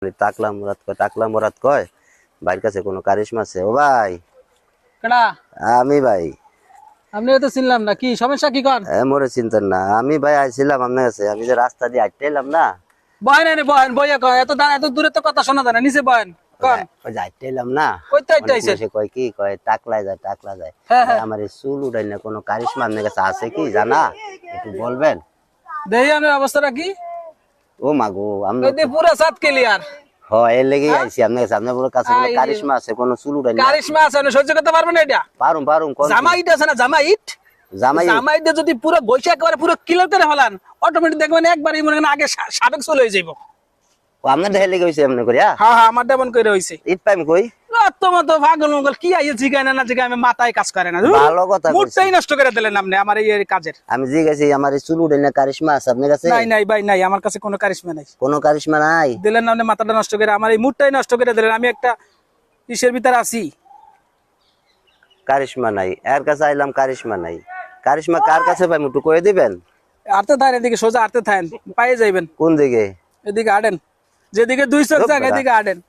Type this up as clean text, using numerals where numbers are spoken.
টাকলা মুরাদ কয় ভাইয়ের কাছে কোনো কারিশমা আছে। ও ভাই, কেডা? আমি ভাই। আপনিও তো চিনলাম না, কি সমস্যা কি কর? মোরে চিন্তার না, আমি ভাই আইছিলাম আপনার কাছে। আমি যে রাস্তা দিয়ে হাঁটতে এলাম না, বহেন এনে বহেন, বইয়া কয় এত দূরে তো কথা শোনা যায় না, নিচে বহেন কোন। ওই যে হাঁটতে এলাম না, কইতে আইতে আইছেন? সে কয় কি কয় টাকলায় যায় টাকলা যায়। হ্যাঁ, হ্যাঁ। আমার এই চুল উঠাই না কোনো কারিশমা আপনার কাছে আছে কি জানা, একটু বলবেন? দেহি আমি অবস্থাটা কি? ও মাগো, আমি ওই যে পুরা সাত ক্লিয়ার। হয় এর লেগেই আইছি আপনার কাছে। আপনার কাছে কোনো কারিশমা আছে, কোনো চুল উঠাই না? কারিশমা আছে, আপনি সহ্য করতে পারবেন না এটা? পারুম পারুম। কোন জামাইট আছে না, জামাইট? জামাই? জামাইটে যদি পুরো বৈশা একেবারে পুরো ক্লিয়ার করে ফেলান, অটোমেটিক দেখবেন একবারই মনে করেন আগে সাবেক চলে হয়ে যাইব। ও আপনার দেখে লেগে হয়েছে এমনি করিয়া? হ্যাঁ হ্যাঁ, আমার তেমন করে হইছে। ঈদ পাইম কই? তোমার তো পাগল মগল কি আইয়ে জিগায় না জিগায়, আমি মাথায় কাজ করে না। ভালো কথা কইছি। মুডটাই নষ্ট করে দিলেন আপনি আমার এই কাজের। আমি জিজ্ঞাসি আমার এই চুল উঠাই না কারিশমা আছে আপনার কাছে? নাই নাই ভাই নাই, আমার কাছে কোনো কারিশমা নাই। কোনো কারিশমা নাই? দিলেন না আপনি, মাথাটা নষ্ট করে আমার এই মুডটাই নষ্ট করে দিলেন। আমি একটা ইসের ভিতরে আছি। কারিশমা নাই, এর কাছে আইলাম কারিশমা নাই। কারিশমা কার কাছে পাইম একটু কয়ে দিবেন? আরতে থাকেন এদিকে, সোজা আরতে থাকেন, পাইয়ে যাইবেন। কোন দিকে? এদিকে আড়েন, যেদিকে দুই চোখ যাক এদিকে আড়েন।